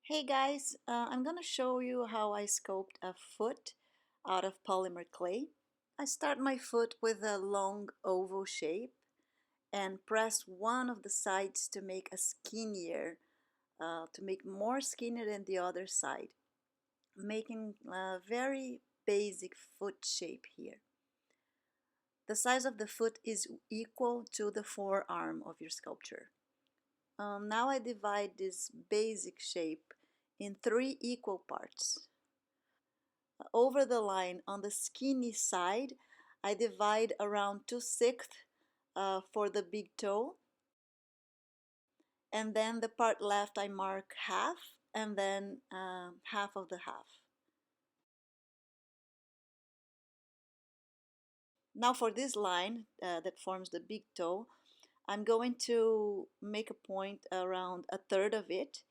Hey guys, I'm gonna show you how I sculpt a foot out of polymer clay. I start my foot with a long oval shape and press one of the sides to make a skinnier, to make more skinnier than the other side, making a very basic foot shape here. The size of the foot is equal to the forearm of your sculpture. Now I divide this basic shape in three equal parts. Over the line on the skinny side, I divide around 2/6 for the big toe, and then the part left I mark half, and then half of the half. Now for this line that forms the big toe, I'm going to make a point around 1/3 of it,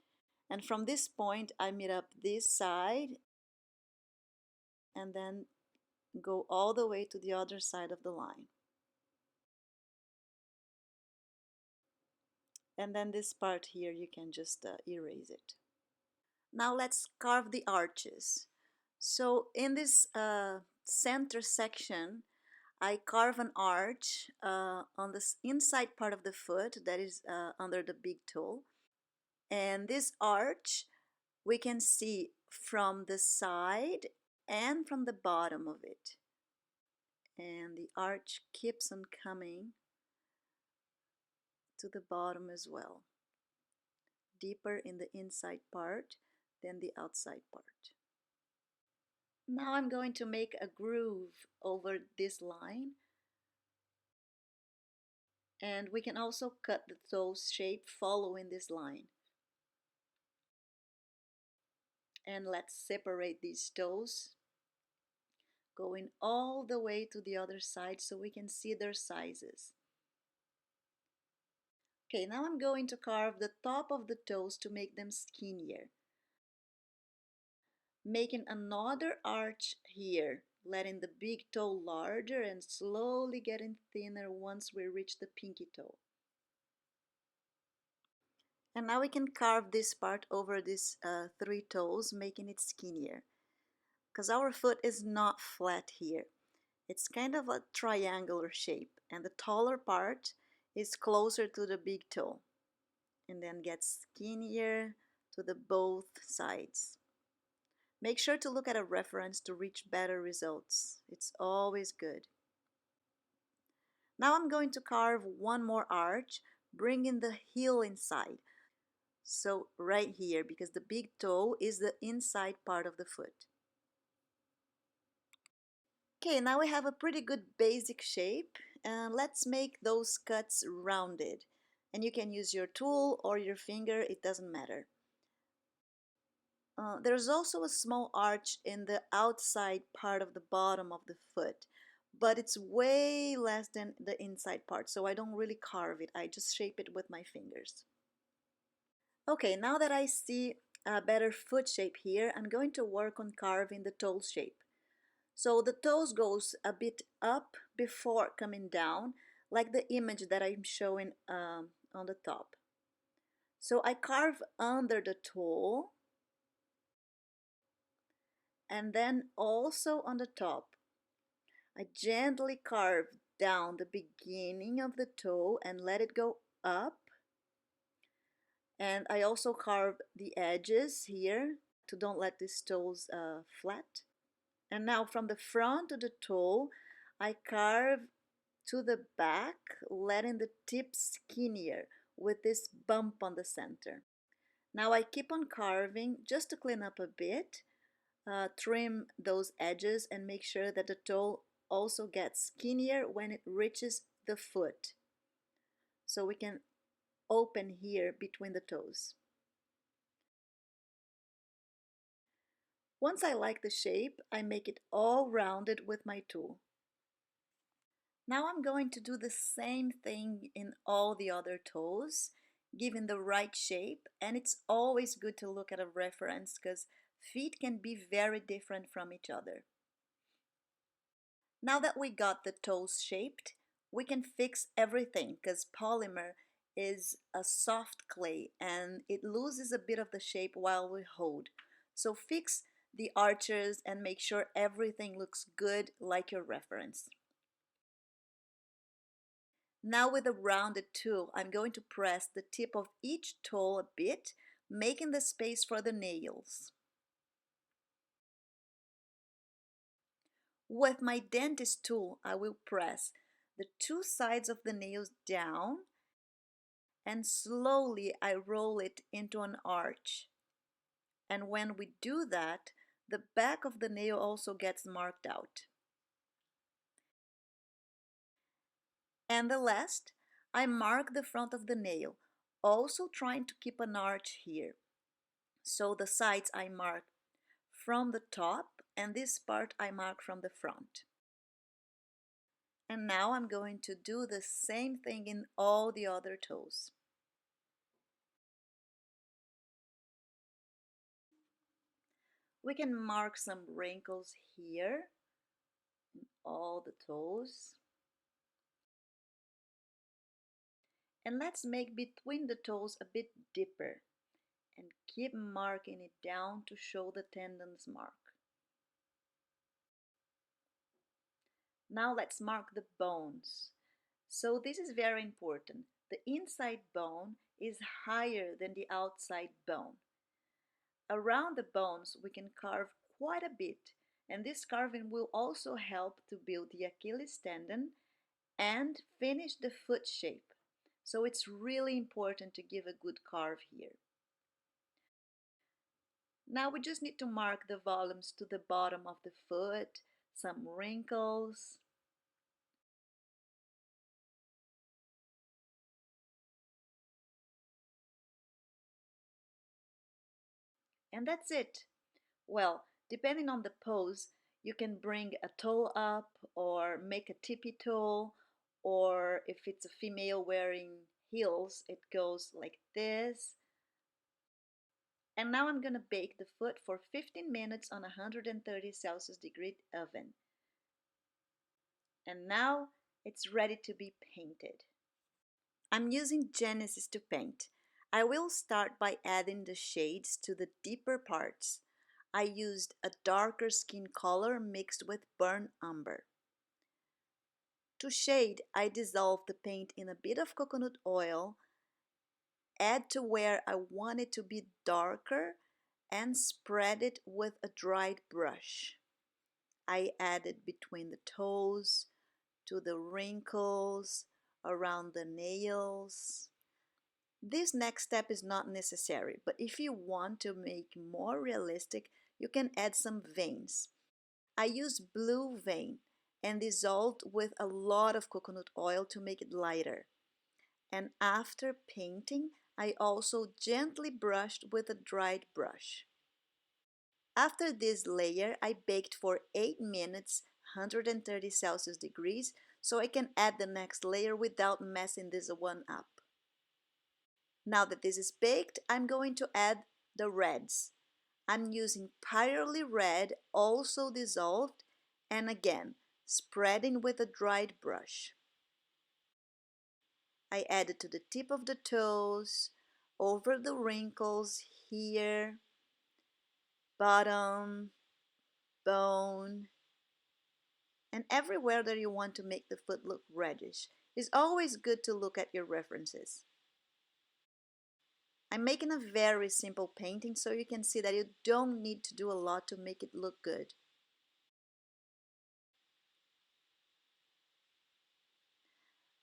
and from this point I meet up this side and then go all the way to the other side of the line. And then this part here, you can just erase it. Now let's carve the arches. So in this center section, I carve an arch on the inside part of the foot that is under the big toe. And this arch we can see from the side and from the bottom of it. And the arch keeps on coming to the bottom as well, deeper in the inside part than the outside part. Now I'm going to make a groove over this line, and we can also cut the toe shape following this line. And let's separate these toes, going all the way to the other side so we can see their sizes. Okay, now I'm going to carve the top of the toes to make them skinnier, making another arch here, letting the big toe larger and slowly getting thinner once we reach the pinky toe. And now we can carve this part over these three toes, making it skinnier. Because our foot is not flat here. It's kind of a triangular shape, and the taller part is closer to the big toe, and then gets skinnier to the both sides. Make sure to look at a reference to reach better results. It's always good. Now I'm going to carve one more arch, bringing the heel inside. So right here, because the big toe is the inside part of the foot. Okay, now we have a pretty good basic shape, and let's make those cuts rounded. And you can use your tool or your finger, it doesn't matter. There's also a small arch in the outside part of the bottom of the foot, but it's way less than the inside part, so I don't really carve it, I just shape it with my fingers. Okay, now that I see a better foot shape here, I'm going to work on carving the toe shape. So the toes goes a bit up before coming down, like the image that I'm showing on the top. So I carve under the toe and then also on the top. I gently carve down the beginning of the toe and let it go up. And I also carve the edges here to don't let these toes flat. And now from the front to the toe, I carve to the back, letting the tip skinnier with this bump on the center. Now I keep on carving just to clean up a bit, trim those edges and make sure that the toe also gets skinnier when it reaches the foot. So we can open here between the toes. Once I like the shape, I make it all rounded with my tool. Now I'm going to do the same thing in all the other toes, giving the right shape, and it's always good to look at a reference because feet can be very different from each other. Now that we got the toes shaped, we can fix everything because polymer is a soft clay and it loses a bit of the shape while we hold. So fix the arches and make sure everything looks good like your reference. Now with a rounded tool, I'm going to press the tip of each toe a bit, making the space for the nails. With my dentist tool, I will press the two sides of the nails down and slowly I roll it into an arch. And when we do that, the back of the nail also gets marked out. And the last, I mark the front of the nail, also trying to keep an arch here. So the sides I mark from the top and this part I mark from the front. And now I'm going to do the same thing in all the other toes. We can mark some wrinkles here in all the toes. And let's make between the toes a bit deeper and keep marking it down to show the tendons mark. Now let's mark the bones. So this is very important. The inside bone is higher than the outside bone. Around the bones we can carve quite a bit, and this carving will also help to build the Achilles tendon and finish the foot shape. So it's really important to give a good carve here. Now we just need to mark the volumes to the bottom of the foot, some wrinkles. And that's it. Well, depending on the pose, you can bring a toe up or make a tippy toe, or if it's a female wearing heels, it goes like this. And now I'm gonna bake the foot for 15 minutes on 130 Celsius degree oven. And now it's ready to be painted. I'm using Genesis to paint. I will start by adding the shades to the deeper parts. I used a darker skin color mixed with burnt umber. To shade, I dissolved the paint in a bit of coconut oil, add to where I want it to be darker, and spread it with a dried brush. I added between the toes, to the wrinkles, around the nails. This next step is not necessary, but if you want to make more realistic, you can add some veins. I used blue vein and dissolved with a lot of coconut oil to make it lighter. And after painting, I also gently brushed with a dried brush. After this layer, I baked for 8 minutes, 130 Celsius degrees, so I can add the next layer without messing this one up. Now that this is baked, I'm going to add the reds. I'm using Pyrrole red, also dissolved, and again, spreading with a dried brush. I add it to the tip of the toes, over the wrinkles here, bottom, bone, and everywhere that you want to make the foot look reddish. It's always good to look at your references. I'm making a very simple painting so you can see that you don't need to do a lot to make it look good.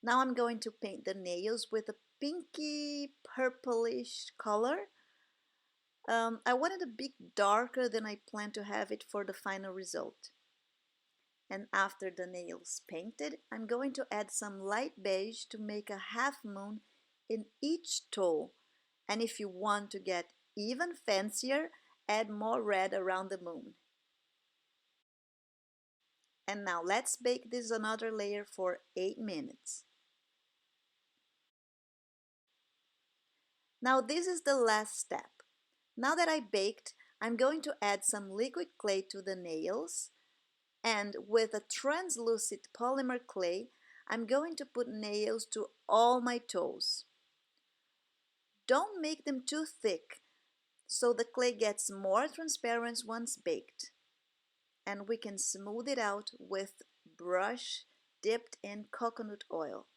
Now I'm going to paint the nails with a pinky purplish color. I wanted a bit darker than I plan to have it for the final result. And after the nails painted, I'm going to add some light beige to make a half moon in each toe. And if you want to get even fancier, add more red around the moon. And now let's bake this another layer for 8 minutes. Now this is the last step. Now that I baked, I'm going to add some liquid clay to the nails, and with a translucid polymer clay, I'm going to put nails to all my toes. don't make them too thick so the clay gets more transparent once baked. And we can smooth it out with brush dipped in coconut oil.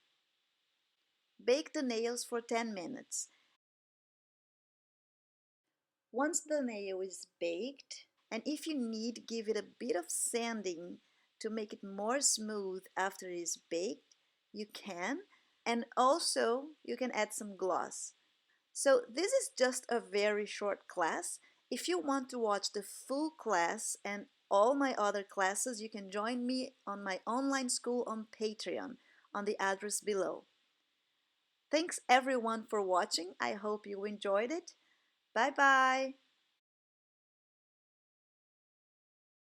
Bake the nails for 10 minutes. Once the nail is baked, and if you need, give it a bit of sanding to make it more smooth after it is baked, you can. And also, you can add some gloss. So this is just a very short class. If you want to watch the full class and all my other classes, you can join me on my online school on Patreon on the address below. Thanks everyone for watching. I hope you enjoyed it. Bye bye.